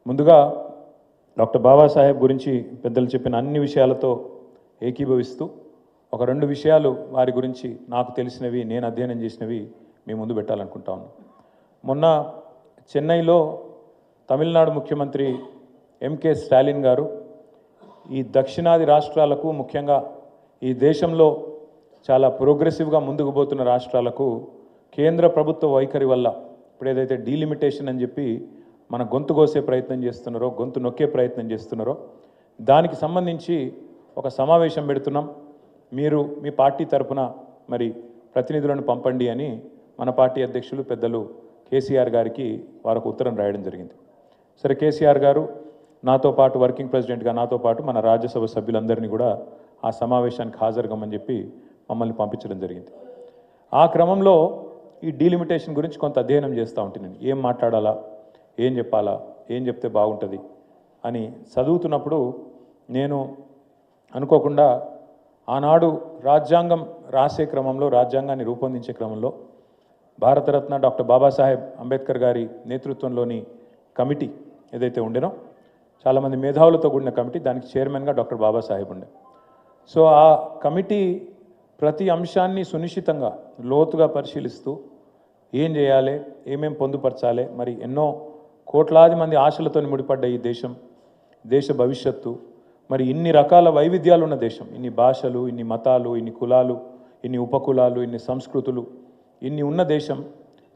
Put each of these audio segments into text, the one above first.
ముందుగా డాక్టర్ బాబాసాహెబ్ గురించి పెద్దలు చెప్పిన అన్ని విషయాలతో ఏకీభవిస్తూ ఒక రెండు విషయాలు వారి గురించి నాకు తెలిసినవి, నేను అధ్యయనం చేసినవి మీ ముందు పెట్టాలనుకుంటా ఉన్నాను. మొన్న చెన్నైలో తమిళనాడు ముఖ్యమంత్రి ఎంకే స్టాలిన్ గారు ఈ దక్షిణాది రాష్ట్రాలకు, ముఖ్యంగా ఈ దేశంలో చాలా ప్రోగ్రెసివ్గా ముందుకు పోతున్న రాష్ట్రాలకు కేంద్ర ప్రభుత్వ వైఖరి వల్ల ఇప్పుడు ఏదైతే డీలిమిటేషన్ అని చెప్పి మన గొంతు కోసే ప్రయత్నం చేస్తున్నారో, గొంతు నొక్కే ప్రయత్నం చేస్తున్నారో దానికి సంబంధించి ఒక సమావేశం పెడుతున్నాం, మీరు మీ పార్టీ తరఫున మరి ప్రతినిధులను పంపండి అని మన పార్టీ అధ్యక్షులు పెద్దలు కేసీఆర్ గారికి వారికి ఉత్తరం రాయడం జరిగింది. సరే, కేసీఆర్ గారు నాతో పాటు వర్కింగ్ ప్రెసిడెంట్గా నాతో పాటు మన రాజ్యసభ సభ్యులందరినీ కూడా ఆ సమావేశానికి హాజరుగమ్మని చెప్పి మమ్మల్ని పంపించడం జరిగింది. ఆ క్రమంలో ఈ డీలిమిటేషన్ గురించి కొంత అధ్యయనం చేస్తూ ఉంటున్నాను. ఏం మాట్లాడాలా, ఏం చెప్పాలా, ఏం చెప్తే బాగుంటుంది అని చదువుతున్నప్పుడు నేను అనుకోకుండా ఆనాడు రాజ్యాంగం రాసే క్రమంలో, రాజ్యాంగాన్ని రూపొందించే క్రమంలో భారతరత్న డాక్టర్ బాబాసాహెబ్ అంబేద్కర్ గారి నేతృత్వంలోని కమిటీ ఏదైతే ఉండేనో, చాలామంది మేధావులతో కూడిన కమిటీ, దానికి చైర్మన్గా డాక్టర్ బాబాసాహెబ్ ఉండే. సో ఆ కమిటీ ప్రతి అంశాన్ని సునిశ్చితంగా లోతుగా పరిశీలిస్తూ ఏం చేయాలి, ఏమేం పొందుపరచాలి, మరి ఎన్నో కోట్లాది మంది ఆశలతో ముడిపడ్డ ఈ దేశ భవిష్యత్తు, మరి ఇన్ని రకాల వైవిధ్యాలు ఉన్న దేశం, ఇన్ని భాషలు, ఇన్ని మతాలు, ఇన్ని కులాలు, ఇన్ని ఉపకులాలు, ఇన్ని సంస్కృతులు, ఇన్ని ఉన్న దేశం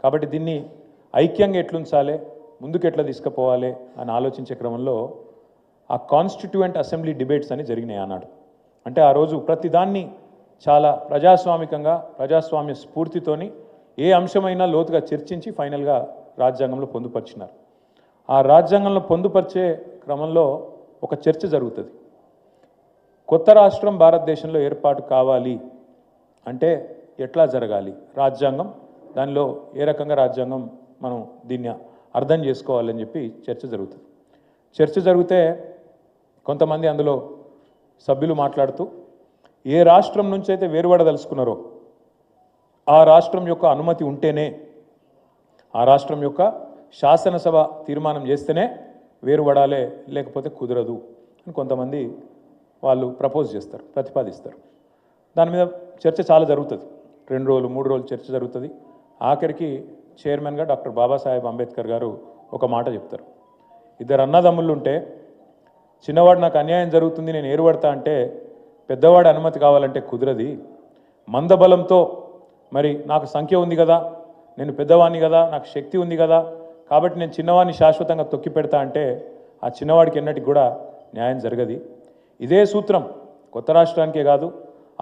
కాబట్టి దీన్ని ఐక్యంగా ఎట్లుంచాలి, ముందుకు ఎట్లా తీసుకుపోవాలి అని ఆలోచించే క్రమంలో ఆ కాన్స్టిట్యూయెంట్ అసెంబ్లీ డిబేట్స్ అని జరిగినాయి ఆనాడు. అంటే ఆ రోజు ప్రతిదాన్ని చాలా ప్రజాస్వామికంగా, ప్రజాస్వామ్య స్ఫూర్తితోని ఏ అంశమైనా లోతుగా చర్చించి ఫైనల్గా రాజ్యాంగంలో పొందుపరిచినారు. ఆ రాజ్యాంగంలో పొందుపరిచే క్రమంలో ఒక చర్చ జరుగుతుంది. కొత్త రాష్ట్రం భారతదేశంలో ఏర్పాటు కావాలి అంటే ఎట్లా జరగాలి, రాజ్యాంగం దానిలో ఏ రకంగా రాజ్యాంగం మనం దీన్ని అర్థం చేసుకోవాలని చెప్పి చర్చ జరుగుతుంది. చర్చ జరిగితే కొంతమంది అందులో సభ్యులు మాట్లాడుతూ ఏ రాష్ట్రం నుంచి అయితే వేరుపడదలుచుకున్నారో ఆ రాష్ట్రం యొక్క అనుమతి ఉంటేనే, ఆ రాష్ట్రం యొక్క శాసనసభ తీర్మానం చేస్తేనే వేరుపడాలే, లేకపోతే కుదరదు అని కొంతమంది వాళ్ళు ప్రపోజ్ చేస్తారు, ప్రతిపాదిస్తారు. దాని మీద చర్చ చాలా జరుగుతుంది, 2 రోజులు 3 రోజులు చర్చ జరుగుతుంది. ఆఖరికి చైర్మన్గా డాక్టర్ బాబాసాహెబ్ అంబేద్కర్ గారు ఒక మాట చెప్తారు. 2 అన్నదమ్ముళ్ళు ఉంటే చిన్నవాడు నాకు అన్యాయం జరుగుతుంది, నేను ఏరుపడతా అంటే పెద్దవాడి అనుమతి కావాలంటే కుదరది. మందబలంతో మరి నాకు సంఖ్య ఉంది కదా, నేను పెద్దవాడిని కదా, నాకు శక్తి ఉంది కదా, కాబట్టి నేను చిన్నవాడిని శాశ్వతంగా తొక్కి పెడతా అంటే ఆ చిన్నవాడికి ఎన్నటికి కూడా న్యాయం జరగది. ఇదే సూత్రం కొత్త రాష్ట్రానికే కాదు,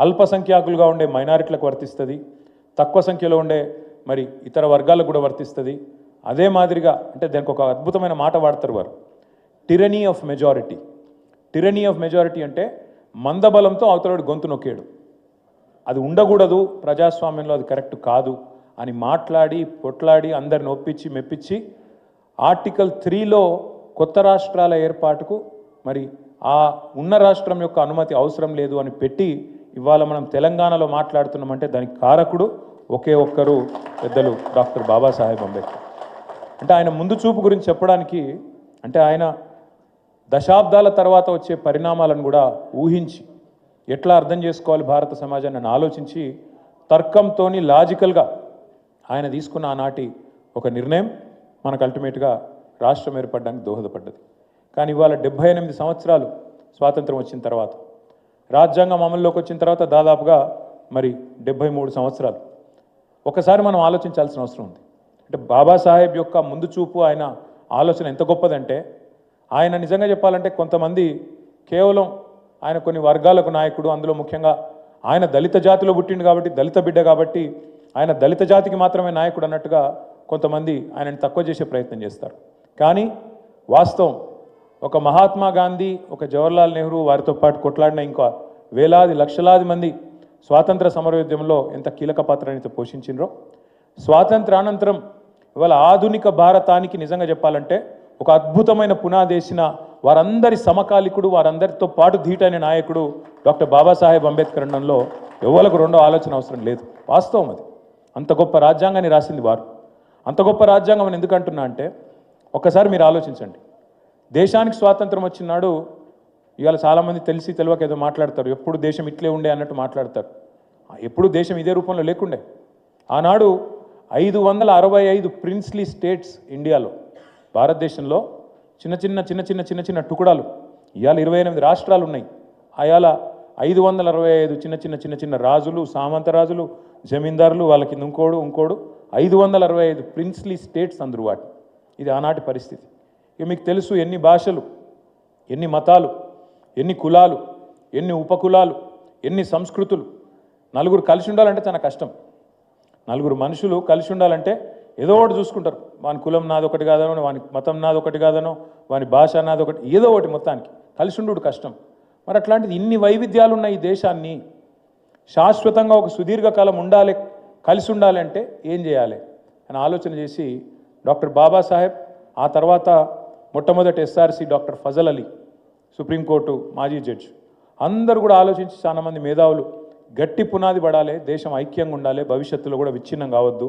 అల్పసంఖ్యాకులుగా ఉండే మైనారిటీలకు వర్తిస్తుంది, తక్కువ సంఖ్యలో ఉండే మరి ఇతర వర్గాలకు కూడా వర్తిస్తుంది. అదే మాదిరిగా అంటే దానికి ఒక అద్భుతమైన మాట వాడతారు వారు, టిరనీ ఆఫ్ మెజారిటీ. టిరనీ ఆఫ్ మెజారిటీ అంటే మందబలంతో అవతలడు గొంతు నొక్కేడు, అది ఉండకూడదు, ప్రజాస్వామ్యంలో అది కరెక్ట్ కాదు అని మాట్లాడి పొట్లాడి అందరిని ఒప్పించి మెప్పించి ఆర్టికల్ 3లో కొత్త రాష్ట్రాల ఏర్పాటుకు మరి ఆ ఉన్న రాష్ట్రం యొక్క అనుమతి అవసరం లేదు అని పెట్టి ఇవాళ మనం తెలంగాణలో మాట్లాడుతున్నామంటే దానికి కారకుడు ఒకే ఒక్కరు, పెద్దలు డాక్టర్ బాబాసాహెబ్ అంబేద్కర్. అంటే ఆయన ముందు చూపు గురించి చెప్పడానికి, అంటే ఆయన దశాబ్దాల తర్వాత వచ్చే పరిణామాలను కూడా ఊహించి ఎట్లా అర్థం చేసుకోవాలి భారత సమాజాన్ని ఆలోచించి తర్కంతో లాజికల్గా ఆయన తీసుకున్న ఆనాటి ఒక నిర్ణయం మనకు అల్టిమేట్గా రాష్ట్రం ఏర్పడడానికి దోహదపడ్డది. కానీ ఇవాళ 78 సంవత్సరాలు స్వాతంత్రం వచ్చిన తర్వాత, రాజ్యాంగం అమల్లోకి వచ్చిన తర్వాత దాదాపుగా మరి 73 సంవత్సరాలు. ఒకసారి మనం ఆలోచించాల్సిన అవసరం ఉంది. అంటే బాబాసాహెబ్ యొక్క ముందు చూపు, ఆయన ఆలోచన ఎంత గొప్పదంటే, ఆయన నిజంగా చెప్పాలంటే కొంతమంది కేవలం ఆయన కొన్ని వర్గాలకు నాయకుడు, అందులో ముఖ్యంగా ఆయన దళిత జాతిలో పుట్టిండు కాబట్టి, దళిత బిడ్డ కాబట్టి ఆయన దళిత జాతికి మాత్రమే నాయకుడు అన్నట్టుగా కొంతమంది ఆయనని తక్కువ చేసే ప్రయత్నం చేస్తారు. కానీ వాస్తవం ఒక మహాత్మా గాంధీ, ఒక జవహర్లాల్ నెహ్రూ, వారితో పాటు కొట్లాడిన ఇంకా వేలాది లక్షలాది మంది స్వాతంత్ర సమరోద్యమంలో ఎంత కీలక పాత్రని పోషించిండ్రో, స్వాతంత్రానంతరం ఇవాళ ఆధునిక భారతానికి నిజంగా చెప్పాలంటే ఒక అద్భుతమైన పునాదేసిన వారందరి సమకాలికుడు, వారందరితో పాటు ధీటైన నాయకుడు డాక్టర్ బాబాసాహెబ్ అంబేద్కర్ అనడంలో ఎవరికి రెండో ఆలోచన అవసరం లేదు. వాస్తవం అది. అంత గొప్ప రాజ్యాంగాన్ని రాసింది వారు. అంత గొప్ప రాజ్యాంగం అని ఎందుకంటున్నా అంటే, ఒక్కసారి మీరు ఆలోచించండి, దేశానికి స్వాతంత్రం వచ్చినాడు ఇవాళ చాలామంది తెలిసి తెలియక ఏదో మాట్లాడతారు, ఎప్పుడు దేశం ఇట్లే ఉండే అన్నట్టు మాట్లాడతారు. ఎప్పుడు దేశం ఇదే రూపంలో లేకుండే. ఆనాడు 565 ప్రిన్స్లీ స్టేట్స్ ఇండియాలో, భారతదేశంలో చిన్న చిన్న టుకుడాలు. ఇవాళ 28 రాష్ట్రాలు ఉన్నాయి. అయాల 565 చిన్న చిన్న రాజులు, సామంత రాజులు, జమీందారులు, వాళ్ళ కింద ఇంకోడు 565 ప్రిన్స్లీ స్టేట్స్ అందరూ వాటి. ఇది ఆనాటి పరిస్థితి. ఇక మీకు తెలుసు ఎన్ని భాషలు, ఎన్ని మతాలు, ఎన్ని కులాలు, ఎన్ని ఉపకులాలు, ఎన్ని సంస్కృతులు. నలుగురు కలిసి ఉండాలంటే చాలా కష్టం. నలుగురు మనుషులు కలిసి ఉండాలంటే ఏదో ఒకటి చూసుకుంటారు. వాని కులం నాది ఒకటి కాదనో, వాని మతం నాది ఒకటి కాదనో, వాని భాష నాది ఒకటి, ఏదో ఒకటి మొత్తానికి కలిసి ఉండు కష్టం. మరి అట్లాంటిది ఇన్ని వైవిధ్యాలు ఉన్న ఈ దేశాన్ని శాశ్వతంగా ఒక సుదీర్ఘకాలం ఉండాలి, కలిసి ఉండాలి అంటే ఏం చేయాలి అని ఆలోచన చేసి డాక్టర్ బాబాసాహెబ్, ఆ తర్వాత మొట్టమొదటి SRC doctor Fazal Ali, supreme court మాజీ జడ్జి, అందరూ కూడా ఆలోచించి చాలామంది మేధావులు గట్టి పునాది పడాలి, దేశం ఐక్యంగా ఉండాలి, భవిష్యత్తులో కూడా విచ్ఛిన్నం కావద్దు.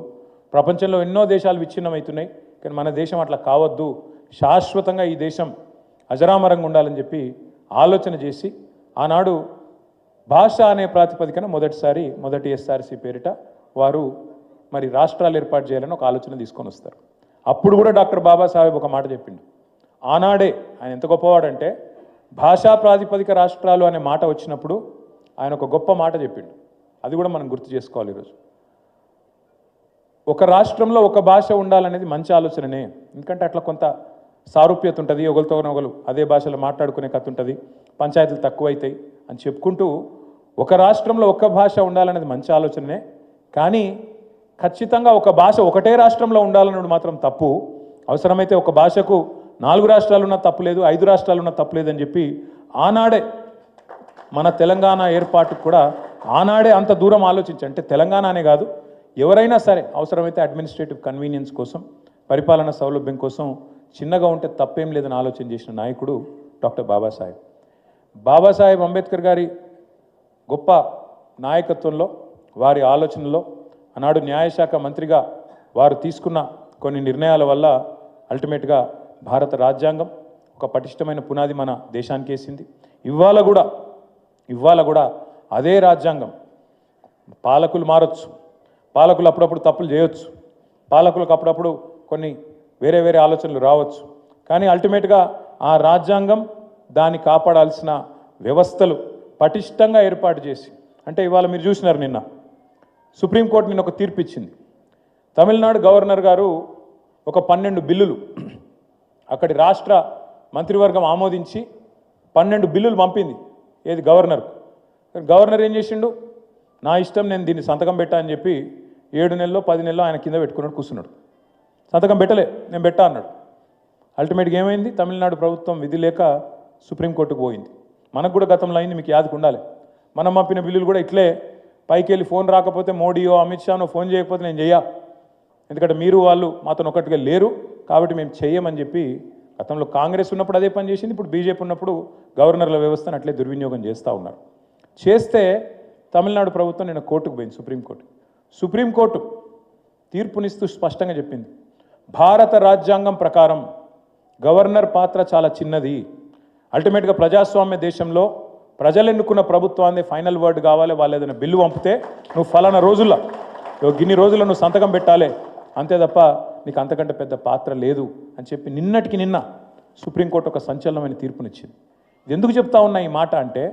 ప్రపంచంలో ఎన్నో దేశాలు విచ్ఛిన్నం అవుతున్నాయి, కానీ మన దేశం అట్లా కావద్దు, శాశ్వతంగా ఈ దేశం అజరామరంగా ఉండాలని చెప్పి ఆలోచన చేసి ఆనాడు భాష అనే ప్రాతిపదికన మొదటి ఎస్ఆర్సి పేరిట వారు మరి రాష్ట్రాలు ఏర్పాటు చేయాలని ఒక ఆలోచన తీసుకొని వస్తారు. అప్పుడు కూడా డాక్టర్ బాబాసాహెబ్ ఒక మాట చెప్పిండు. ఆనాడే ఆయన ఎంత గొప్పవాడంటే, భాషా ప్రాతిపదిక రాష్ట్రాలు అనే మాట వచ్చినప్పుడు ఆయన ఒక గొప్ప మాట చెప్పిండు. అది కూడా మనం గుర్తు చేసుకోవాలి ఈరోజు. ఒక రాష్ట్రంలో ఒక భాష ఉండాలనేది మంచి ఆలోచననే, ఎందుకంటే అట్లా కొంత సారూప్యత ఉంటుంది, ఒకరితో ఒకరు అదే భాషలో మాట్లాడుకునే కథ ఉంటుంది, పంచాయతీలు తక్కువైతాయి అని చెప్పుకుంటూ ఒక రాష్ట్రంలో ఒక భాష ఉండాలనేది మంచి ఆలోచననే. కానీ ఖచ్చితంగా ఒక భాష ఒకటే రాష్ట్రంలో ఉండాలన్నది మాత్రం తప్పు. అవసరమైతే ఒక భాషకు 4 రాష్ట్రాలున్నా తప్పులేదు, 5 రాష్ట్రాలున్నా తప్పులేదు అని చెప్పి ఆనాడే మన తెలంగాణ ఏర్పాటుకు కూడా ఆనాడే అంత దూరం ఆలోచించి, అంటే తెలంగాణ అనే కాదు, ఎవరైనా సరే అవసరమైతే అడ్మినిస్ట్రేటివ్ కన్వీనియన్స్ కోసం, పరిపాలన సౌలభ్యం కోసం చిన్నగా ఉంటే తప్పేం లేదని ఆలోచన చేసిన నాయకుడు డాక్టర్ బాబాసాహెబ్. బాబాసాహెబ్ అంబేద్కర్ గారి గొప్ప నాయకత్వంలో, వారి ఆలోచనలో, ఆనాడు న్యాయశాఖ మంత్రిగా వారు తీసుకున్న కొన్ని నిర్ణయాల వల్ల అల్టిమేట్గా భారత రాజ్యాంగం ఒక పటిష్టమైన పునాది మన దేశానికి వేసింది. ఇవాళ కూడా అదే రాజ్యాంగం. పాలకులు మారచ్చు, పాలకులు అప్పుడప్పుడు తప్పులు చేయొచ్చు, పాలకులకు అప్పుడప్పుడు కొన్ని వేరే ఆలోచనలు రావచ్చు, కానీ అల్టిమేట్గా ఆ రాజ్యాంగం దాన్ని కాపాడాల్సిన వ్యవస్థలు పటిష్టంగా ఏర్పాటు చేసి, అంటే ఇవాళ మీరు చూసినారు నిన్న సుప్రీంకోర్టు నిన్న ఒక తీర్పు ఇచ్చింది. తమిళనాడు గవర్నర్ గారు ఒక 12 బిల్లులు అక్కడి రాష్ట్ర మంత్రివర్గం ఆమోదించి 12 బిల్లులు పంపింది. ఏది గవర్నర్. గవర్నర్ ఏం చేసిండు, నా ఇష్టం, నేను దీన్ని సంతకం పెట్టా అని చెప్పి 7 నెలల్లో 10 నెలల్లో ఆయన కింద పెట్టుకున్నాడు, కూర్చున్నాడు. సంతకం పెట్టలే, నేను పెట్టా అన్నాడు. అల్టిమేట్గా ఏమైంది, తమిళనాడు ప్రభుత్వం విధి లేక సుప్రీంకోర్టుకు పోయింది. మనకు కూడా గతంలో అయింది, మీకు యాదకు ఉండాలి. మనం పంపిన బిల్లులు కూడా ఇట్లే పైకి వెళ్ళి ఫోన్ రాకపోతే మోడీయో అమిత్ షానో ఫోన్ చేయకపోతే నేను చెయ్యా, ఎందుకంటే మీరు వాళ్ళు మాతో ఒకటిగా లేరు కాబట్టి మేము చెయ్యమని చెప్పి గతంలో కాంగ్రెస్ ఉన్నప్పుడు అదే పని చేసింది, ఇప్పుడు బీజేపీ ఉన్నప్పుడు గవర్నర్ల వ్యవస్థను అట్లే దుర్వినియోగం చేస్తూ ఉన్నారు. చేస్తే తమిళనాడు ప్రభుత్వం నిన్న కోర్టుకు పోయింది, సుప్రీంకోర్టు తీర్పునిస్తూ స్పష్టంగా చెప్పింది, భారత రాజ్యాంగం ప్రకారం గవర్నర్ పాత్ర చాలా చిన్నది. అల్టిమేట్గా ప్రజాస్వామ్య దేశంలో ప్రజలు ఎన్నుకున్న ప్రభుత్వాన్ని ఫైనల్ వర్డ్ కావాలి. వాళ్ళు ఏదైనా బిల్లు పంపితే నువ్వు ఫలానా రోజుల్లో, గిన్ని రోజుల్లో నువ్వు సంతకం పెట్టాలి, అంతే తప్ప నీకు అంతకంటే పెద్ద పాత్ర లేదు అని చెప్పి నిన్నటికి నిన్న సుప్రీంకోర్టు ఒక సంచలనమైన తీర్పునిచ్చింది. ఇది ఎందుకు చెప్తా ఉన్నా ఈ మాట అంటే,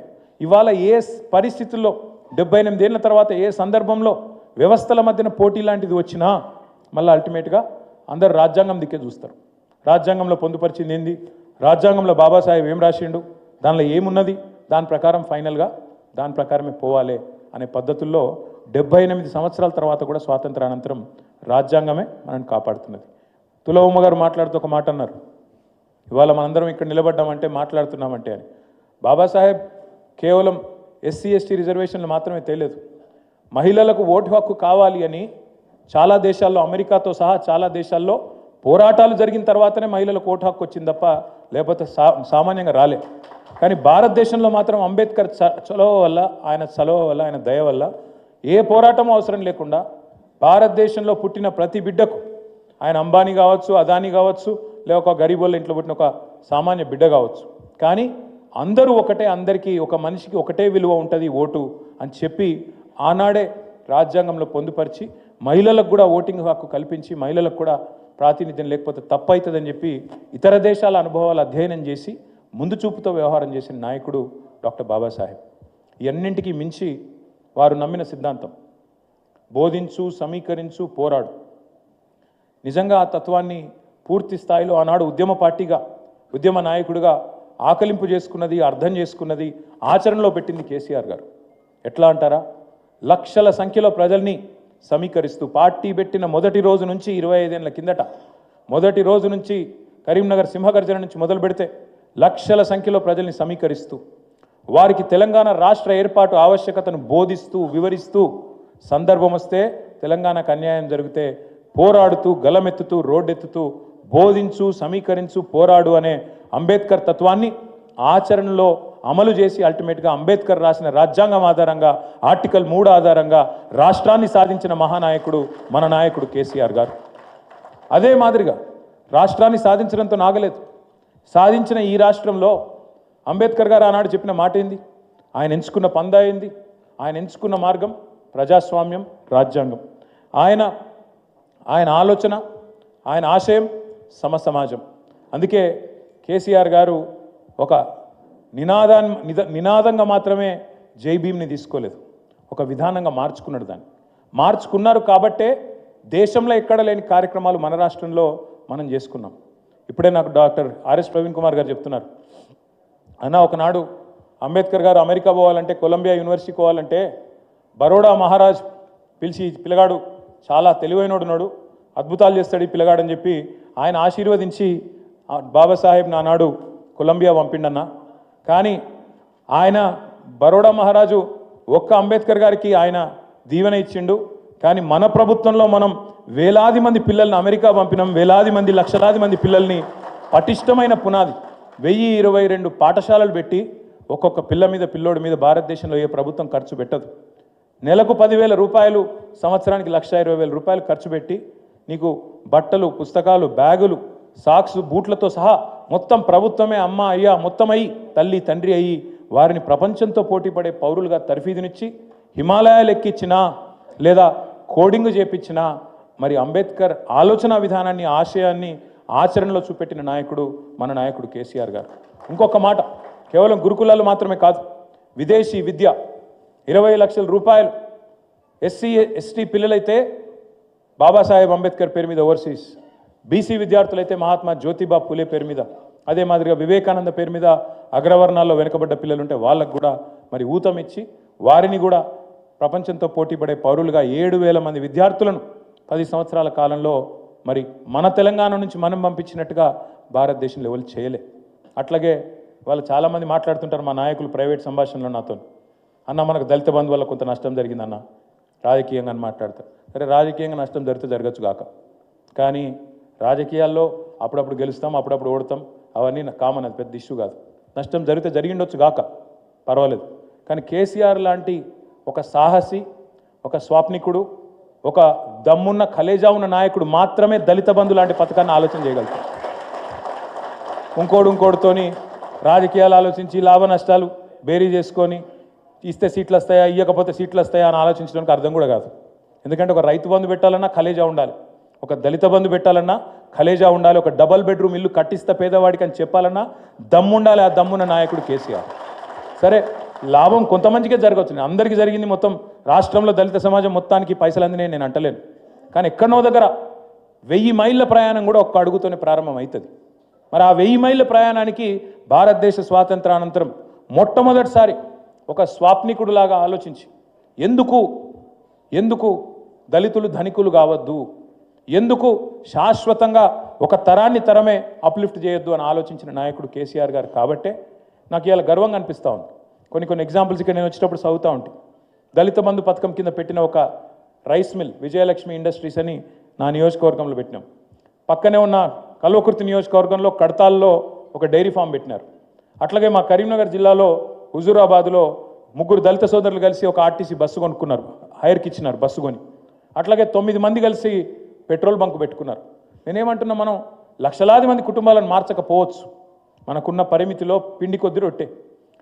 ఇవాళ ఏ పరిస్థితుల్లో 78 ఏళ్ల తర్వాత ఏ సందర్భంలో వ్యవస్థల మధ్యన పోటీ లాంటిది వచ్చినా మళ్ళీ అల్టిమేట్గా అందరు రాజ్యాంగం దిక్కే చూస్తారు. రాజ్యాంగంలో పొందుపరిచింది ఏంది, రాజ్యాంగంలో బాబాసాహెబ్ ఏం రాసిండు, దానిలో ఏమున్నది, దాని ప్రకారం ఫైనల్గా దాని ప్రకారమే పోవాలి అనే పద్ధతుల్లో 78 సంవత్సరాల తర్వాత కూడా స్వాతంత్రానంతరం రాజ్యాంగమే మనల్ని కాపాడుతున్నది. తులవమ్మ గారు మాట్లాడుతూ ఒక మాట అన్నారు, ఇవాళ మనందరం ఇక్కడ నిలబడ్డామంటే మాట్లాడుతున్నామంటే అని. బాబాసాహెబ్ కేవలం ఎస్సీ ఎస్టీ రిజర్వేషన్లు మాత్రమే తెలియదు, మహిళలకు ఓటు హక్కు కావాలి అని చాలా దేశాల్లో, అమెరికాతో సహా చాలా దేశాల్లో పోరాటాలు జరిగిన తర్వాతనే మహిళలకు ఓటు హక్కు వచ్చింది తప్ప లేకపోతే సామాన్యంగా రాలే. కానీ భారతదేశంలో మాత్రం అంబేద్కర్ చొలవ వల్ల, ఆయన దయ వల్ల ఏ పోరాటం అవసరం లేకుండా భారతదేశంలో పుట్టిన ప్రతి బిడ్డకు, ఆయన అంబానీ కావచ్చు, అదానీ కావచ్చు, లేక ఒక గరీబ్ వాళ్ళ ఇంట్లో పుట్టిన ఒక సామాన్య బిడ్డ కావచ్చు, కానీ అందరూ ఒకటే, అందరికీ ఒక మనిషికి ఒకటే విలువ ఉంటుంది ఓటు అని చెప్పి ఆనాడే రాజ్యాంగంలో పొందుపరిచి మహిళలకు కూడా ఓటింగ్ హక్కు కల్పించి మహిళలకు కూడా ప్రాతినిధ్యం లేకపోతే తప్పవుతుందని చెప్పి ఇతర దేశాల అనుభవాలు అధ్యయనం చేసి ముందు చూపుతో వ్యవహారం చేసిన నాయకుడు డాక్టర్ బాబాసాహెబ్. ఇవన్నింటికీ మించి వారు నమ్మిన సిద్ధాంతం బోధించు, సమీకరించు, పోరాడు. నిజంగా ఆ తత్వాన్ని పూర్తి స్థాయిలో ఆనాడు ఉద్యమ పార్టీగా, ఉద్యమ నాయకుడిగా ఆకలింపు చేసుకున్నది, అర్థం చేసుకున్నది, ఆచరణలో పెట్టింది కేసీఆర్ గారు. ఎట్లా అంటారా, లక్షల సంఖ్యలో ప్రజల్ని సమీకరిస్తూ పార్టీ పెట్టిన మొదటి రోజు నుంచి 25 ఏళ్ల కిందట మొదటి రోజు నుంచి కరీంనగర్ సింహగర్జన నుంచి మొదలు పెడితే లక్షల సంఖ్యలో ప్రజల్ని సమీకరిస్తూ వారికి తెలంగాణ రాష్ట్ర ఏర్పాటు ఆవశ్యకతను బోధిస్తూ, వివరిస్తూ, సందర్భం వస్తే తెలంగాణకు అన్యాయం జరిగితే పోరాడుతూ, గలమెత్తుతూ, రోడ్డెత్తుతూ, బోధించు, సమీకరించు, పోరాడు అనే అంబేద్కర్ తత్వాన్ని ఆచరణలో అమలు చేసి అల్టిమేట్గా అంబేద్కర్ రాసిన రాజ్యాంగం ఆధారంగా ఆర్టికల్ 3 ఆధారంగా రాష్ట్రాన్ని సాధించిన మహానాయకుడు మన నాయకుడు కేసీఆర్ గారు. అదే మాదిరిగా రాష్ట్రాన్ని సాధించడంతో నాగలేదు. సాధించిన ఈ రాష్ట్రంలో అంబేద్కర్ గారు ఆనాడు చెప్పిన మాట ఏంది, ఆయన ఎంచుకున్న పందా ఏంది, ఆయన ఎంచుకున్న మార్గం ప్రజాస్వామ్యం, రాజ్యాంగం. ఆయన ఆలోచన, ఆయన ఆశయం సమసమాజం. అందుకే కేసీఆర్ గారు ఒక నినాదంగా మాత్రమే జై భీమ్ని తీసుకోలేదు, ఒక విధానంగా మార్చుకున్నాడు. దాన్ని మార్చుకున్నారు కాబట్టే దేశంలో ఎక్కడ లేని కార్యక్రమాలు మన రాష్ట్రంలో మనం చేసుకున్నాం. ఇప్పుడే నాకు డాక్టర్ ఆర్ఎస్ ప్రవీణ్ కుమార్ గారు చెప్తున్నారు, అన్న ఒకనాడు అంబేద్కర్ గారు అమెరికా పోవాలంటే, కొలంబియా యూనివర్సిటీకి పోవాలంటే బరోడా మహారాజ్ పిలిచి, పిల్లగాడు చాలా తెలివైనడున్నాడు, అద్భుతాలు చేస్తాడు ఈ పిల్లగాడని చెప్పి ఆయన ఆశీర్వదించి బాబాసాహెబ్ నానాడు కొలంబియా పంపిండన్న. కానీ ఆయన బరోడా మహారాజు ఒక్క అంబేద్కర్ గారికి ఆయన దీవెన ఇచ్చిండు. కానీ మన ప్రభుత్వంలో మనం వేలాది మంది పిల్లల్ని అమెరికా పంపినాం, వేలాది మంది, లక్షలాది మంది పిల్లల్ని పటిష్టమైన పునాది 1022 పాఠశాలలు పెట్టి ఒక్కొక్క పిల్ల మీద, పిల్లోడి మీద భారతదేశంలో ఏ ప్రభుత్వం ఖర్చు పెట్టదు. నెలకు 10,000 రూపాయలు, సంవత్సరానికి 1,20,000 రూపాయలు ఖర్చు పెట్టి నీకు బట్టలు, పుస్తకాలు, బ్యాగులు, సాక్స్, బూట్లతో సహా మొత్తం ప్రభుత్వమే అమ్మ, అయ్యా మొత్తం అయ్యి, తల్లి, తండ్రి అయ్యి వారిని ప్రపంచంతో పోటీపడే పౌరులుగా తర్ఫీదునిచ్చి హిమాలయాలు ఎక్కించినా లేదా కోడింగ్ చేపించినా మరి అంబేద్కర్ ఆలోచన విధానాన్ని, ఆశయాన్ని ఆచరణలో చూపెట్టిన నాయకుడు మన నాయకుడు కేసీఆర్ గారు. ఇంకొక మాట, కేవలం గురుకులాలు మాత్రమే కాదు, విదేశీ విద్య 20 లక్షల రూపాయలు ఎస్సీ ఎస్టీ పిల్లలైతే బాబాసాహెబ్ అంబేద్కర్ పేరు మీద ఓవర్సీస్, బీసీ విద్యార్థులైతే మహాత్మా జ్యోతిబా పూలే పేరు మీద, అదే మాదిరిగా వివేకానంద పేరు మీద అగ్రవర్ణాల్లో వెనుకబడ్డ పిల్లలుంటే వాళ్ళకు కూడా మరి ఊతం ఇచ్చి వారిని కూడా ప్రపంచంతో పోటీపడే పౌరులుగా 7,000 మంది విద్యార్థులను 10 సంవత్సరాల కాలంలో మరి మన తెలంగాణ నుంచి మనం పంపించినట్టుగా భారతదేశంలో ఎవరు చేయలే. అట్లాగే వాళ్ళు చాలామంది మాట్లాడుతుంటారు మా నాయకులు ప్రైవేట్ సంభాషణలో నాతో, అన్న మనకు దళిత బంధు వల్ల కొంత నష్టం జరిగిందన్న రాజకీయంగా అని మాట్లాడతారు. సరే, రాజకీయంగా నష్టం జరిగితే జరగచ్చు గాక, కానీ రాజకీయాల్లో అప్పుడప్పుడు గెలుస్తాం, అప్పుడప్పుడు ఓడతాం, అవన్నీ కామన్, అది పెద్ద ఇష్యూ కాదు. నష్టం జరిగితే జరిగిండొచ్చు గాక, పర్వాలేదు. కానీ కేసీఆర్ లాంటి ఒక సాహసి, ఒక స్వాప్నికుడు, ఒక దమ్మున్న కలేజా ఉన్న నాయకుడు మాత్రమే దళిత బంధు లాంటి పథకాన్ని ఆలోచన చేయగలుగుతారు. ఇంకోటితోని రాజకీయాలు ఆలోచించి లాభ నష్టాలు బేరీ చేసుకొని ఇస్తే సీట్లు వస్తాయా, ఇవ్వకపోతే సీట్లు వస్తాయా అని ఆలోచించడానికి అర్థం కూడా కాదు. ఎందుకంటే ఒక రైతు బంధు పెట్టాలన్నా కలేజా ఉండాలి, ఒక దళిత బంధు పెట్టాలన్నా కలేజా ఉండాలి, ఒక డబల్ బెడ్రూమ్ ఇల్లు కట్టిస్తే పేదవాడికి అని చెప్పాలన్నా దమ్ము ఉండాలి. ఆ దమ్మున్న నాయకుడు కేసీఆర్. సరే, లాభం కొంతమందికే జరగవచ్చు, అందరికీ జరిగింది మొత్తం రాష్ట్రంలో దళిత సమాజం మొత్తానికి పైసలు అందినాయి నేను అంటలేను. కానీ ఎక్కడనో దగ్గర 1000 మైళ్ళ ప్రయాణం కూడా ఒక్క అడుగుతోనే ప్రారంభం అవుతుంది. మరి ఆ 1000 మైళ్ళ ప్రయాణానికి భారతదేశ స్వాతంత్రానంతరం మొట్టమొదటిసారి ఒక స్వాప్నికుడులాగా ఆలోచించి ఎందుకు దళితులు ధనికులు కావద్దు, ఎందుకు శాశ్వతంగా ఒక తరమే అప్లిఫ్ట్ చేయొద్దు అని ఆలోచించిన నాయకుడు కేసీఆర్ గారు. కాబట్టే నాకు ఇవాళ గర్వంగా అనిపిస్తూ ఉంది. కొన్ని ఎగ్జాంపుల్స్ ఇక్కడ నేను వచ్చేటప్పుడు చదువుతూ ఉంటాయి. దళిత బంధు పథకం కింద పెట్టిన ఒక రైస్ మిల్ విజయలక్ష్మి ఇండస్ట్రీస్ అని నా నియోజకవర్గంలో పెట్టినాం. పక్కనే ఉన్న కల్వకుర్తి నియోజకవర్గంలో కడతాల్లో ఒక డైరీ ఫామ్ పెట్టినారు. అట్లాగే మా కరీంనగర్ జిల్లాలో హుజూరాబాద్లో 3 దళిత సోదరులు కలిసి ఒక ఆర్టీసీ బస్సు కొనుక్కున్నారు, హైర్కి ఇచ్చినారు బస్సు కొని. అట్లాగే 9 మంది కలిసి పెట్రోల్ బంక్ పెట్టుకున్నారు. నేనేమంటున్నా, మనం లక్షలాది మంది కుటుంబాలను మార్చకపోవచ్చు, మనకున్న పరిమితిలో పిండి కొద్ది రొట్టె.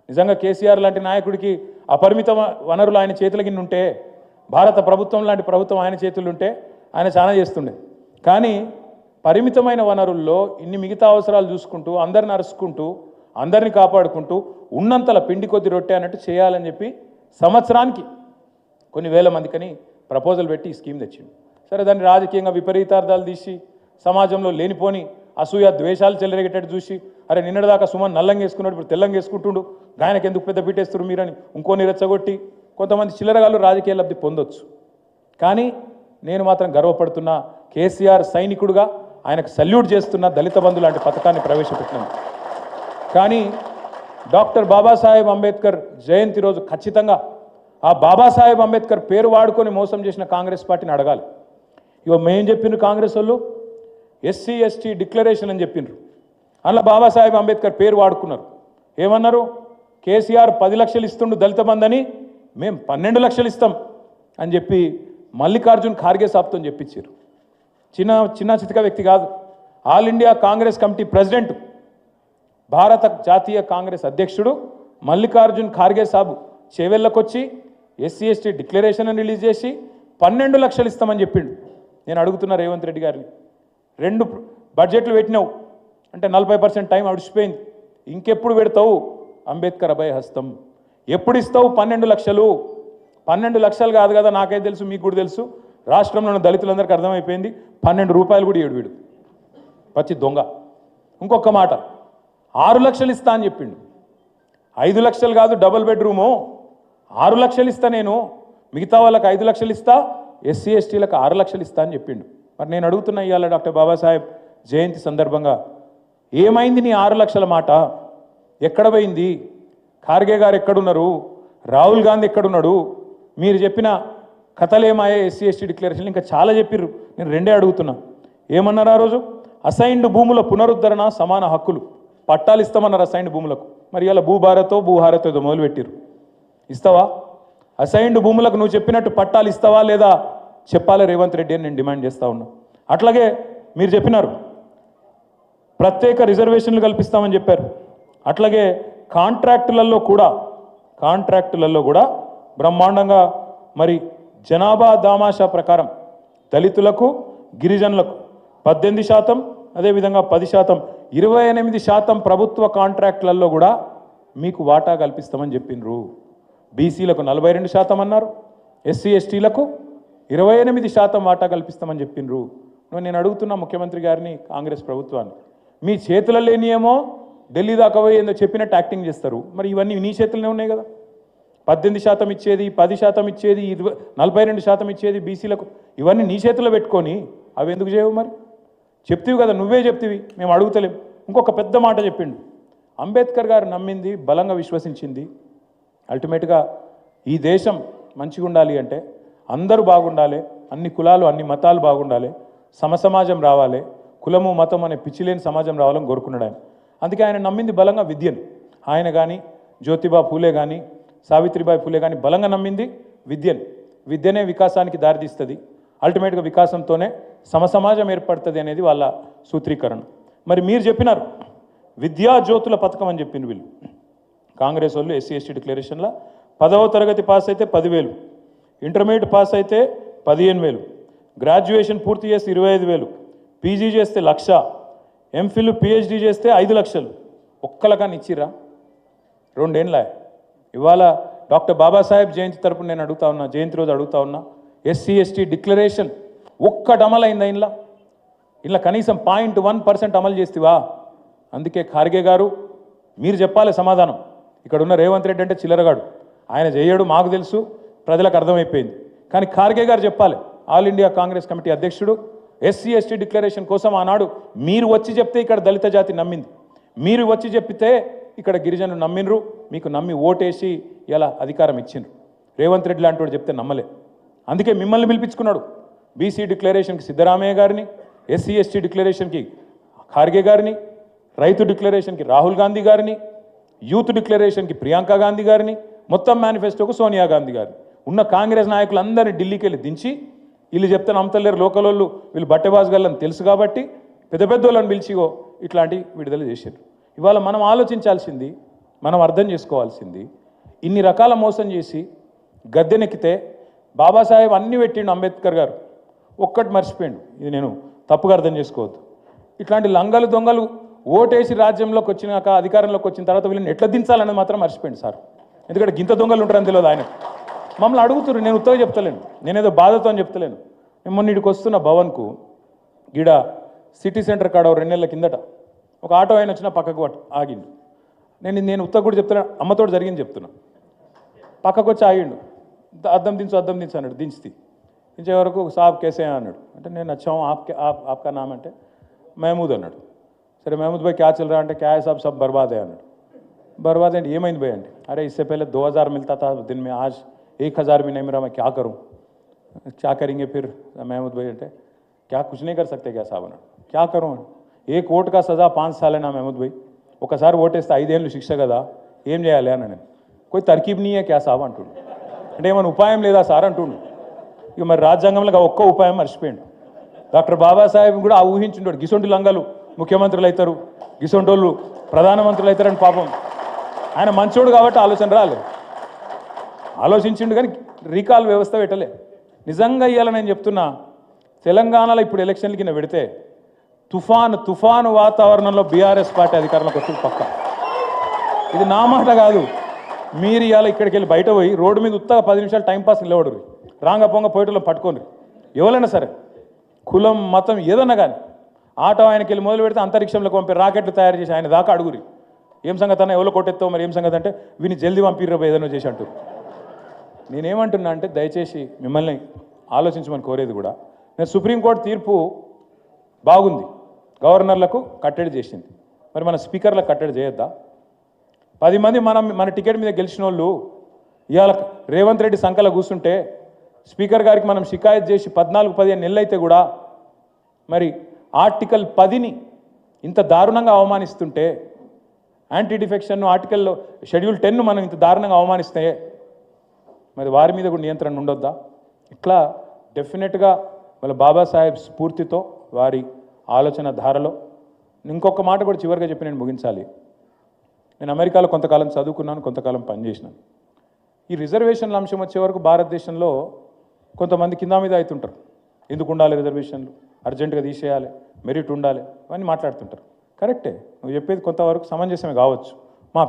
నిజంగా కేసీఆర్ లాంటి నాయకుడికి అపరిమిత వనరులు ఆయన చేతుల కింద ఉంటే, భారత ప్రభుత్వం లాంటి ప్రభుత్వం ఆయన చేతులు ఉంటే ఆయన చాలా చేస్తుండే. కానీ పరిమితమైన వనరుల్లో ఇన్ని మిగతా అవసరాలు చూసుకుంటూ, అందరిని అరుచుకుంటూ, అందరిని కాపాడుకుంటూ ఉన్నంతల పిండి కొద్ది రొట్టె అన్నట్టు చేయాలని చెప్పి సంవత్సరానికి కొన్ని వేల మందికని ప్రపోజల్ పెట్టి ఈ స్కీమ్ తెచ్చింది. సరే, దాన్ని రాజకీయంగా విపరీతార్థాలు తీసి సమాజంలో లేనిపోని అసూయ ద్వేషాలు చెలరేగేటట్టు చూసి, అరే నిన్నటిదాకా సుమన్ నల్లంగా వేసుకున్నాడు, ఇప్పుడు తెల్లంగా వేసుకుంటుండు, గాయనకి ఎందుకు పెద్ద పీటేస్తారు మీరని ఇంకోని రెచ్చగొట్టి కొంతమంది చిల్లరగాళ్ళు రాజకీయ లబ్ధి పొందొచ్చు. కానీ నేను మాత్రం గర్వపడుతున్నా, కేసీఆర్ సైనికుడుగా ఆయనకు సల్యూట్ చేస్తున్న దళిత బంధు లాంటి పథకాన్ని ప్రవేశపెట్టినాం. కానీ డాక్టర్ బాబాసాహెబ్ అంబేద్కర్ జయంతి రోజు ఖచ్చితంగా ఆ బాబాసాహెబ్ అంబేద్కర్ పేరు వాడుకొని మోసం చేసిన కాంగ్రెస్ పార్టీని అడగాలి. ఇగో మేం చెప్పిండ్రు కాంగ్రెస్ వాళ్ళు ఎస్సీ ఎస్టీ డిక్లరేషన్ అని చెప్పిండ్రు. అందులో బాబాసాహెబ్ అంబేద్కర్ పేరు వాడుకున్నారు. ఏమన్నారు? కేసీఆర్ 10 లక్షలు ఇస్తుండు దళిత బంధు అని, మేము 12 లక్షలు ఇస్తాం అని చెప్పి మల్లికార్జున్ ఖార్గే సాబ్తో చెప్పించారు. చిన్న చితక వ్యక్తి కాదు, all India Congress committee president, భారత జాతీయ కాంగ్రెస్ అధ్యక్షుడు మల్లికార్జున్ ఖార్గే సాబు చేవెళ్ళకొచ్చి ఎస్సీ ఎస్టీ డిక్లరేషన్ రిలీజ్ చేసి 12 లక్షలు ఇస్తామని చెప్పిండు. నేను అడుగుతున్నా రేవంత్ రెడ్డి గారిని, 2 బడ్జెట్లు పెట్టినావు అంటే 40% టైం అడిచిపోయింది, ఇంకెప్పుడు పెడతావు అంబేద్కర్ అభయ హస్తం? ఎప్పుడు ఇస్తావు 12 లక్షలు? 12 లక్షలు కాదు కదా, నాకైతే తెలుసు, మీకు కూడా తెలుసు, రాష్ట్రంలో ఉన్న దళితులందరికీ అర్థమైపోయింది, 12 రూపాయలు కూడా ఏడు వీడు పచ్చి దొంగ. ఇంకొక మాట, 6 లక్షలు ఇస్తా అని చెప్పిండు. 5 లక్షలు కాదు, డబుల్ బెడ్రూము, 6 లక్షలు ఇస్తా నేను, మిగతా వాళ్ళకి 5 లక్షలు ఇస్తా, ఎస్సీ ఎస్టీలకు 6 లక్షలు ఇస్తా అని చెప్పిండు. మరి నేను అడుగుతున్నా ఇవాళ డాక్టర్ బాబాసాహెబ్ జయంతి సందర్భంగా, ఏమైంది నీ 6 లక్షల మాట? ఎక్కడ పోయింది? ఖార్గే గారు ఎక్కడున్నారు? రాహుల్ గాంధీ ఎక్కడున్నాడు? మీరు చెప్పిన కథలేమాయే ఎస్సీ ఎస్టీ డిక్లరేషన్ ఇంకా చాలా చెప్పిర్రు. నేను 2 అడుగుతున్నా. ఏమన్నారు ఆ రోజు? అసైన్డ్ భూముల పునరుద్ధరణ, సమాన హక్కులు, పట్టాలు ఇస్తామన్నారు అసైన్డ్ భూములకు. మరి ఇలా భూభారతో ఏదో మొదలుపెట్టిర్రు. ఇస్తావా? అసైన్డ్ భూములకు నువ్వు చెప్పినట్టు పట్టాలు ఇస్తావా లేదా చెప్పాలి రేవంత్ రెడ్డి అని నేను డిమాండ్ చేస్తా ఉన్నా. అట్లాగే మీరు చెప్పినారు ప్రత్యేక రిజర్వేషన్లు కల్పిస్తామని చెప్పారు. అట్లాగే కాంట్రాక్టులలో కూడా బ్రహ్మాండంగా మరి జనాభా దామాషా ప్రకారం దళితులకు, గిరిజనులకు 18%, అదేవిధంగా 10%, 28% ప్రభుత్వ కాంట్రాక్టులలో కూడా మీకు వాటా కల్పిస్తామని చెప్పిండ్రు. బీసీలకు 42% అన్నారు, ఎస్సీ ఎస్టీలకు 28% వాటా కల్పిస్తామని చెప్పిండ్రు. నేను అడుగుతున్నా ముఖ్యమంత్రి గారిని, కాంగ్రెస్ ప్రభుత్వాన్ని, మీ చేతులలో లేనియేమో ఢిల్లీ దాకా పోయి ఏందో చెప్పినట్టు యాక్టింగ్ చేస్తారు. మరి ఇవన్నీ నీ చేతుల్లోనే ఉన్నాయి కదా. 18% ఇచ్చేది, 10% ఇచ్చేది, 42% ఇచ్చేది బీసీలకు, ఇవన్నీ నీ చేతుల్లో పెట్టుకొని అవి ఎందుకు చేయవు? మరి చెప్తివి కదా, నువ్వే చెప్తివి, మేము అడుగుతలేం. ఇంకొక పెద్ద మాట చెప్పిండు, అంబేద్కర్ గారు నమ్మింది, బలంగా విశ్వసించింది, అల్టిమేట్గా ఈ దేశం మంచిగా ఉండాలి అంటే అందరూ బాగుండాలి, అన్ని కులాలు అన్ని మతాలు బాగుండాలి, సమసమాజం రావాలి, కులము మతం అనే పిచ్చిలేని సమాజం రావాలని కోరుకున్నాడు ఆయన. అందుకే ఆయన నమ్మింది బలంగా విద్యను. ఆయన కానీ, జ్యోతిబా ఫూలే కానీ, సావిత్రిబాయి ఫూలే కానీ బలంగా నమ్మింది విద్యను. విద్యనే వికాసానికి దారితీస్తుంది, అల్టిమేట్గా వికాసంతోనే సమసమాజం ఏర్పడుతుంది అనేది వాళ్ళ సూత్రీకరణ. మరి మీరు చెప్పినారు విద్యా జ్యోతుల పథకం అని చెప్పింది వీళ్ళు కాంగ్రెస్ వాళ్ళు. ఎస్సీ ఎస్టీ డిక్లరేషన్లో 10వ తరగతి పాస్ అయితే 10,000, ఇంటర్మీడియట్ పాస్ అయితే 15,000, గ్రాడ్యుయేషన్ పూర్తి చేస్తే 25,000, పీజీ చేస్తే 1,00,000, ఎంఫిల్ పిహెచ్డీ చేస్తే 5 లక్షలు. ఒక్కలకాన్ని ఇచ్చిరా? 2 ఏళ్ళ. ఇవాళ డాక్టర్ బాబాసాహెబ్ జయంతి తరపున నేను అడుగుతా ఉన్నా, జయంతి రోజు అడుగుతా ఉన్నా, ఎస్సీ ఎస్టీ డిక్లరేషన్ ఒక్కటి అమలైందా? ఇలా కనీసం 0.1% అమలు చేస్తేవా? అందుకే ఖార్గే గారు మీరు చెప్పాలి సమాధానం. ఇక్కడ ఉన్న రేవంత్ రెడ్డి అంటే చిల్లరగాడు, ఆయన చేయడు, మాకు తెలుసు, ప్రజలకు అర్థమైపోయింది. కానీ ఖార్గే గారు చెప్పాలి, ఆల్ ఇండియా కాంగ్రెస్ కమిటీ అధ్యక్షుడు, ఎస్సీ ఎస్టీ డిక్లరేషన్ కోసం ఆనాడు మీరు వచ్చి చెప్తే ఇక్కడ దళిత జాతి నమ్మింది, మీరు వచ్చి చెప్పితే ఇక్కడ గిరిజనులు నమ్మినరు, మీకు నమ్మి ఓటేసి ఇలా అధికారం ఇచ్చిండ్రు. రేవంత్ రెడ్డి లాంటి వాడు చెప్తే నమ్మలే. అందుకే మిమ్మల్ని పిలిపించుకున్నాడు. బీసీ డిక్లరేషన్కి సిద్ధరామయ్య గారిని, ఎస్సీ ఎస్టీ డిక్లరేషన్కి ఖార్గే గారిని, రైతు డిక్లరేషన్కి రాహుల్ గాంధీ గారిని, యూత్ డిక్లరేషన్కి ప్రియాంక గాంధీ గారిని, మొత్తం మేనిఫెస్టోకు సోనియా గాంధీ గారిని, ఉన్న కాంగ్రెస్ నాయకులందరినీ ఢిల్లీకి వెళ్ళి దించి, వీళ్ళు చెప్తే నమ్మతలేరు లోకల్ వాళ్ళు, వీళ్ళు బట్టెబాజ్ గల్లని తెలుసు కాబట్టి పెద్ద పెద్ద వాళ్ళని పిలిచిగో ఇట్లాంటి విడుదల చేశారు. ఇవాళ మనం ఆలోచించాల్సింది, మనం అర్థం చేసుకోవాల్సింది, ఇన్ని రకాల మోసం చేసి గద్దెనెక్కితే బాబాసాహెబ్ అన్నీ పెట్టిండు అంబేద్కర్ గారు, ఒక్కటి మర్చిపోయిండు. ఇది నేను తప్పుగా అర్థం చేసుకోవద్దు. ఇట్లాంటి లంగలు దొంగలు ఓటేసి రాజ్యంలోకి వచ్చినాక అధికారంలోకి వచ్చిన తర్వాత వీళ్ళని ఎట్లా దించాలనేది మాత్రం మర్చిపోయింది సార్. ఎందుకంటే గింత దొంగలు ఉంటారని తెలియదు ఆయన. మమ్మల్ని అడుగుతున్నారు, నేను ఉత్తగా చెప్తలేను, నేనేదో బాధతో అని చెప్తలేను. నేను మొన్నటికి వస్తున్న భవన్కు గిడ సిటీ సెంటర్ కాడ 2 నెలల కిందట ఒక ఆటో ఆయన వచ్చినా పక్కకు ఆగిండు. నేను ఉత్తగా కూడా చెప్తున్నా, అమ్మతో జరిగింది చెప్తున్నా. పక్కకు వచ్చి ఆగిండు, అద్దం దించు అన్నాడు. దించే వరకు సాబ్ కేసే అన్నాడు. అంటే నేను నచ్చాము ఆప్కా నామ్ అంటే మహమూద్ అన్నాడు. సరే మహమూద్ భాయ్ క్యా చల్ రా అంటే క్యా హై సాబ్ సబ్ బర్బాదే అన్నాడు. బర్బాద్ అంటే ఏమైంది భయ్ అంటే, అరే ఇస్సే పहले 2000 मिलता था दिन में, आज 1000 भी नहीं मिला, मैं क्या करूँ, क्या करेंगे फिर महमूद भाई అంటే क्या कुछ नहीं कर सकते क्या साहब అన్నాడు. क्या करूँ, एक ఓట్ का सज़ा 5 साल है ना महमूद भाई, ఒకసారి ఓటేస్తే 5 ఏళ్ళు శిక్ష కదా, ఏం చేయాలి అన్న. నేను कोई तरकीब नहीं है क्या साहब అంటుండు. అంటే ఏమైనా ఉపాయం లేదా సార్ అంటుండు. ఇక మరి రాజ్యాంగంలో ఒక్క ఉపాయం మర్చిపోయిండు. డాక్టర్ బాబాసాహెబ్ కూడా ఆ ఊహించుంటాడు, గిసొంటి లంగలు ముఖ్యమంత్రులు అవుతారు, గిసొంటోళ్ళు ప్రధానమంత్రులు అవుతారని. పాపం ఆయన మంచోడు కాబట్టి ఆలోచన రాలేదు, ఆలోచించిండు కానీ రీకాల్ వ్యవస్థ పెట్టలే. నిజంగా ఇవ్వాలని నేను చెప్తున్నా, తెలంగాణలో ఇప్పుడు ఎలక్షన్ల కింద పెడితే తుఫాను వాతావరణంలో బీఆర్ఎస్ పార్టీ అధికారంలోకి వస్తుంది పక్క. ఇది నా మాట కాదు. మీరు ఇవాళ ఇక్కడికి వెళ్ళి బయట పోయి రోడ్డు మీద ఉత్తగా 10 నిమిషాలు టైంపాస్ నిలబడరు, రాంగ పొంగ పోయేటలో పట్టుకోండి. ఎవరైనా సరే, కులం మతం ఏదన్నా కానీ, ఆటో ఆయనకి వెళ్ళి మొదలు పెడితే అంతరిక్షంలోకి పంపి రాకెట్లు తయారు చేసి ఆయన దాకా అడుగురి, ఏం సంగతి అన్న, ఎవరో కొట్టెత్తావు మరి ఏం సంగతి అంటే వీని జల్దీ పంపిర్రబో ఏదైనా చేసి అంటారు. నేనేమంటున్నా అంటే దయచేసి మిమ్మల్ని ఆలోచించమని కోరేది కూడా, నేను సుప్రీంకోర్టు తీర్పు బాగుంది, గవర్నర్లకు కట్టడి చేసింది, మరి మన స్పీకర్లకు కట్టడి చేయొద్దా? 10 మంది మన టికెట్ మీద గెలిచిన వాళ్ళు ఇవాళ రేవంత్ రెడ్డి సంకల కూర్చుంటే స్పీకర్ గారికి మనం షికాయత్ చేసి 14-15 నెలలు అయితే కూడా మరి ఆర్టికల్ 10ని ఇంత దారుణంగా అవమానిస్తుంటే, యాంటీ డిఫెక్షన్ ఆర్టికల్లో షెడ్యూల్ 10 మనం ఇంత దారుణంగా అవమానిస్తే మరి వారి మీద కూడా నియంత్రణ ఉండొద్దా? ఇట్లా డెఫినెట్గా వాళ్ళ బాబాసాహెబ్ స్ఫూర్తితో వారి ఆలోచన ధారలో. ఇంకొక మాట కూడా చివరిగా చెప్పి నేను ముగించాలి. నేను అమెరికాలో కొంతకాలం చదువుకున్నాను, కొంతకాలం పనిచేసినాను. ఈ రిజర్వేషన్ల అంశం వచ్చే వరకు భారతదేశంలో కొంతమంది కింద మీద అవుతుంటారు, ఎందుకు ఉండాలి రిజర్వేషన్లు, అర్జెంటుగా తీసేయాలి, మెరిట్ ఉండాలి, అవన్నీ మాట్లాడుతుంటారు. కరెక్టే, నువ్వు చెప్పేది కొంతవరకు సమంజసమే కావచ్చు.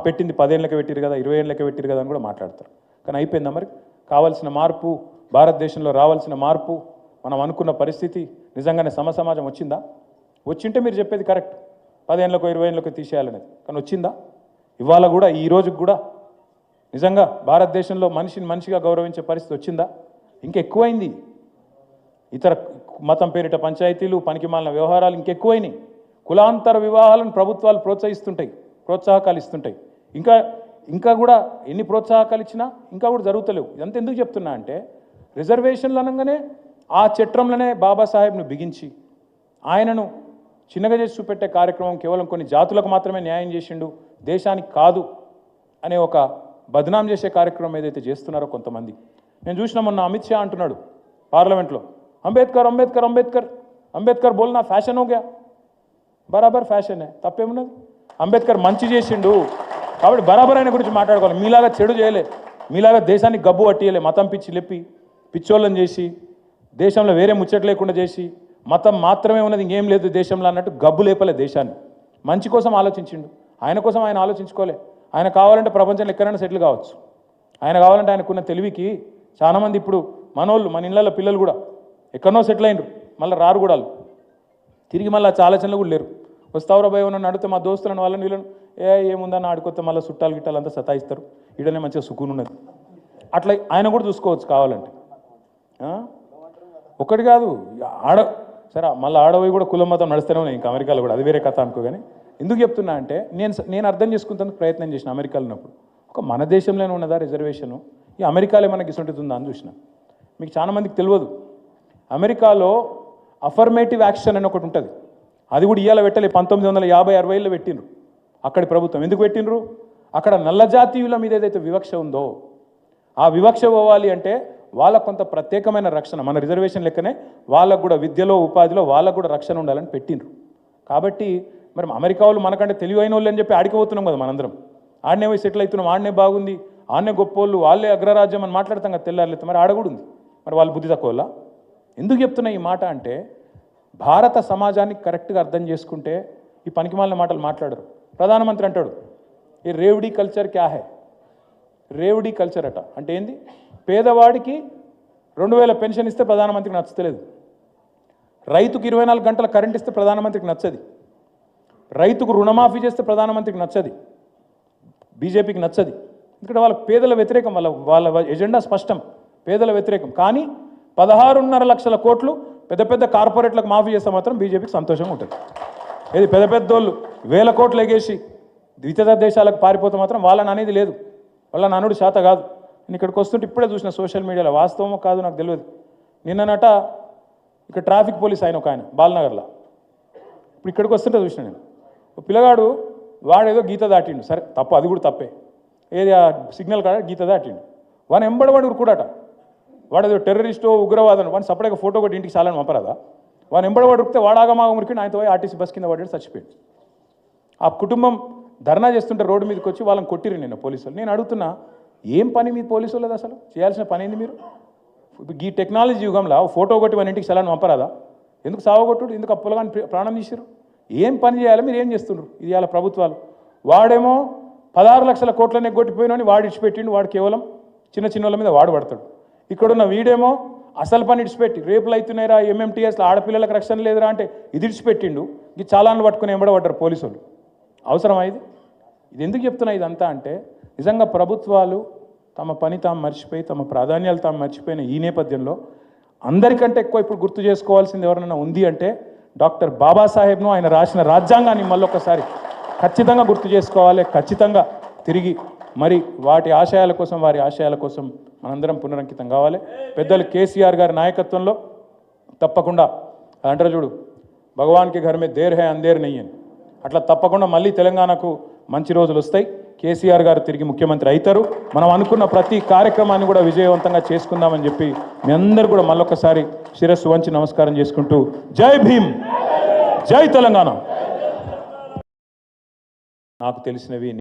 పెట్టింది 10 ఏళ్ళకి పెట్టిరు కదా, 20 ఏళ్ళకి పెట్టిరు కదా అని కూడా మాట్లాడతారు. కానీ అయిపోయిందా మరి? కావాల్సిన మార్పు, భారతదేశంలో రావాల్సిన మార్పు, మనం అనుకున్న పరిస్థితి నిజంగానే సమాజం వచ్చిందా? వచ్చింటే మీరు చెప్పేది కరెక్ట్, 10 ఏళ్ళకో 20 ఏళ్ళకో తీసేయాలనేది. కానీ వచ్చిందా? ఇవాళ కూడా ఈ రోజుకి కూడా నిజంగా భారతదేశంలో మనిషిని మనిషిగా గౌరవించే పరిస్థితి వచ్చిందా? ఇంకెక్కువైంది. ఇతర మతం పేరిట పంచాయతీలు, పనికిమాలిన వ్యవహారాలు ఇంకెక్కువైనాయి. కులాంతర వివాహాలను ప్రభుత్వాలు ప్రోత్సహిస్తుంటాయి, ప్రోత్సాహకాలు ఇస్తుంటాయి. ఇంకా కూడా ఎన్ని ప్రోత్సాహకాలు ఇచ్చినా ఇంకా కూడా జరుగుతలేవు. ఇదంతా ఎందుకు చెప్తున్నా అంటే, రిజర్వేషన్లు అనగానే ఆ చట్రంలోనే బాబాసాహెబ్ను బిగించి ఆయనను చిన్నగా చేసి చూపెట్టే కార్యక్రమం కేవలం కొన్ని జాతులకు మాత్రమే న్యాయం చేసిండు, దేశానికి కాదు అనే ఒక బదనాం చేసే కార్యక్రమం ఏదైతే చేస్తున్నారో కొంతమంది. నేను చూసిన మొన్న అమిత్ షా అంటున్నాడు పార్లమెంట్లో, అంబేద్కర్ అంబేద్కర్ అంబేద్కర్ అంబేద్కర్ బోల్నా ఫ్యాషన్ హో గయా. బరాబర్ ఫ్యాషన్, తప్పేమున్నది? అంబేద్కర్ మంచి చేసిండు కాబట్టి బరాబర్ ఆయన గురించి మాట్లాడుకోవాలి. మీలాగా చెడు చేయలే, మీలాగా దేశానికి గబ్బు పట్టియలే, మతం పిచ్చి లేపి పిచ్చోళ్ళని చేసి దేశంలో వేరే ముచ్చట లేకుండా చేసి మతం మాత్రమే ఉన్నది ఇంకేం లేదు దేశంలో అన్నట్టు గబ్బు లేపలే దేశాన్ని. మంచి కోసం ఆలోచించిండు, ఆయన కోసం ఆయన ఆలోచించుకోలే. ఆయన కావాలంటే ప్రపంచంలో ఎక్కడైనా సెటిల్ కావచ్చు, ఆయన కావాలంటే ఆయనకున్న తెలివికి చాలామంది ఇప్పుడు మనోళ్ళు మన ఇళ్ళల్లో పిల్లలు కూడా ఎక్కడనో సెటిల్ అయినరు, మళ్ళీ రారు కూడా తిరిగి మళ్ళీ ఆలోచనలు కూడా లేరు. వస్తావురా భయ ఉన్న అడిగితే మా దోస్తులను వాళ్ళని వీళ్ళని ఏముందని ఆడుకొస్తే మళ్ళీ చుట్టాలు గిట్టాలు అంతా సతాయిస్తారు, ఈడనే మంచిగా సుకూన్ ఉన్నది. అట్లా ఆయన కూడా చూసుకోవచ్చు కావాలంటే. ఒకటి కాదు సరే మళ్ళీ ఆడపోయి కూడా కులం మతం నడుస్తూనే ఉన్నాయి ఇంకా అమెరికాలో కూడా, అది వేరే కథ అనుకో. కానీ ఎందుకు చెప్తున్నా అంటే నేను అర్థం చేసుకుంటానికి ప్రయత్నం చేసిన అమెరికాలో ఉన్నప్పుడు, ఒక మన దేశంలోనే ఉన్నదా రిజర్వేషను, ఈ అమెరికాలో మనకి ఇస్తుంటుందా అని చూసిన. మీకు చాలా మందికి తెలియదు, అమెరికాలో అఫర్మేటివ్ యాక్షన్ అని ఒకటి ఉంటుంది. అది కూడా ఇవాళ పెట్టలే, 1950-60లో పెట్టినరు అక్కడి ప్రభుత్వం. ఎందుకు పెట్టినరు? అక్కడ నల్ల జాతీయుల మీద ఏదైతే వివక్ష ఉందో ఆ వివక్ష పోవాలి అంటే వాళ్ళకు కొంత ప్రత్యేకమైన రక్షణ, మన రిజర్వేషన్ లెక్కనే వాళ్ళకు కూడా విద్యలో ఉపాధిలో వాళ్ళకు కూడా రక్షణ ఉండాలని పెట్టినరు. కాబట్టి మరి అమెరికా వాళ్ళు మనకంటే తెలివైన వాళ్ళు అని చెప్పి ఆడిపోతున్నాం కదా మనందరం. ఆడనే పోయి సెటిల్ అవుతున్నాం, ఆడనే బాగుంది, ఆడనే గొప్పోళ్ళు, వాళ్ళే అగ్రరాజ్యం అని మాట్లాడతాం కదా తెల్లారులైతే. మరి ఆడ కూడా ఉంది. మరి వాళ్ళు బుద్ధి తక్కువ వాళ్ళ? ఎందుకు చెప్తున్నా ఈ మాట అంటే, భారత సమాజాన్ని కరెక్ట్గా అర్థం చేసుకుంటే ఈ పనికిమాలిన మాటలు మాట్లాడరు. ప్రధానమంత్రి అంటాడు, ఈ రేవడి కల్చర్ క్యా హై? రేవడి కల్చర్ అట అంటే ఏంది? పేదవాడికి 2000 పెన్షన్ ఇస్తే ప్రధానమంత్రికి నచ్చలేదు, రైతుకు 24 గంటల కరెంట్ ఇస్తే ప్రధానమంత్రికి నచ్చది, రైతుకు రుణమాఫీ చేస్తే ప్రధానమంత్రికి నచ్చది, బీజేపీకి నచ్చది. ఇక్కడ వాళ్ళ పేదల వ్యతిరేకం, వాళ్ళ ఎజెండా స్పష్టం, పేదల వ్యతిరేకం. కానీ 16.5 లక్షల కోట్లు పెద్ద పెద్ద కార్పొరేట్లకు మాఫీ చేస్తే మాత్రం బీజేపీకి సంతోషంగా ఉంటుంది. ఏది పెద్ద పెద్దోళ్ళు 1000 కోట్లు ఎగేసి ద్వితీయ దేశాలకు పారిపోతే మాత్రం వాళ్ళని అనేది లేదు, వాళ్ళని అనుడు శాత కాదు. నేను ఇక్కడికి వస్తుంటే ఇప్పుడే చూసిన సోషల్ మీడియాలో, వాస్తవమో కాదు నాకు తెలియదు, నిన్ననట ఇక్కడ ట్రాఫిక్ పోలీస్ ఆయన ఒక ఆయన బాల్నగర్లో, ఇప్పుడు ఇక్కడికి వస్తుంటే చూసిన నేను, పిల్లగాడు వాడేదో గీత దాటిండు, సరే తప్పు, అది కూడా తప్పే, ఏది ఆ సిగ్నల్ కాడ గీత దాటిండు, వాని ఎంబడవాడు ఉరుకుడట, వాడేదో టెర్రరిస్టో ఉగ్రవాదం, వాడిని సపరేట్గా ఫోటో కొట్టి ఇంటికి చాలని పంపరాదా? వాని ఎంబడవాడు ఉరికితే వాడాగమాగం ఉరికిండు, ఆయనతో పోయి ఆర్టీసీ బస్ కింద పడ్డాడు, చచ్చిపోయాడు. ఆ కుటుంబం ధర్నా చేస్తుంటే రోడ్డు మీదకి వచ్చి వాళ్ళని కొట్టిరు నిన్న పోలీసులు. నేను అడుగుతున్నా, ఏం పని మీ పోలీసు వాళ్ళది అసలు? చేయాల్సిన పని ఏంది మీరు? ఈ టెక్నాలజీ యుగంలో ఫోటో కొట్టి మన ఇంటికి చలాన్ని పంపరాదా? ఎందుకు సావగొట్టుడు? ఎందుకు అప్పులుగా ప్రాణం తీసారు? ఏం పని చేయాలి? మీరు ఏం చేస్తున్నారు? ఇది ఇవాళ ప్రభుత్వాలు. వాడేమో 16 లక్షల కోట్లనే కొట్టిపోయినని వాడు ఇడిచిపెట్టిండు, వాడు కేవలం చిన్న చిన్న వాళ్ళ మీద వాడు పడతాడు. ఇక్కడున్న వీడేమో అసలు పని ఇడిచిపెట్టి, రేపులు అవుతున్నాయిరా, ఎంఎంటీఎస్లో ఆడపిల్లలకు రక్షణ లేదురా అంటే ఇది ఇడిచిపెట్టిండు, ఇది చాలాన్లు పట్టుకుని ఎంబడబడ్డారు పోలీసు వాళ్ళు. అవసరమా ఇది? ఇది ఎందుకు చెప్తున్నా ఇదంతా అంటే, నిజంగా ప్రభుత్వాలు తమ పని తాము మర్చిపోయి, తమ ప్రాధాన్యాలు తాము మర్చిపోయిన ఈ నేపథ్యంలో అందరికంటే ఎక్కువ ఇప్పుడు గుర్తు చేసుకోవాల్సింది ఎవరైనా ఉంది అంటే డాక్టర్ బాబాసాహెబ్ను, ఆయన రాసిన రాజ్యాంగాన్ని మళ్ళొకసారి ఖచ్చితంగా గుర్తు చేసుకోవాలి. ఖచ్చితంగా తిరిగి మరి వాటి ఆశయాల కోసం, వారి ఆశయాల కోసం మనందరం పునరంకితం కావాలి. పెద్దలు కేసీఆర్ గారి నాయకత్వంలో తప్పకుండా అంటారు చూడు, భగవాన్కి ఘర్ మే దేర్ హై అందేర్ నహీ అని, అట్లా తప్పకుండా మళ్ళీ తెలంగాణకు మంచి రోజులు వస్తాయి. కేసీఆర్ గారు తిరిగి ముఖ్యమంత్రి అవుతారు. మనం అనుకున్న ప్రతి కార్యక్రమాన్ని కూడా విజయవంతంగా చేసుకుందామని చెప్పి మీ అందరూ కూడా మళ్ళొకసారి శిరస్సు వంచి నమస్కారం చేసుకుంటూ, జై భీమ్, జై తెలంగాణ. నాకు తెలిసినవి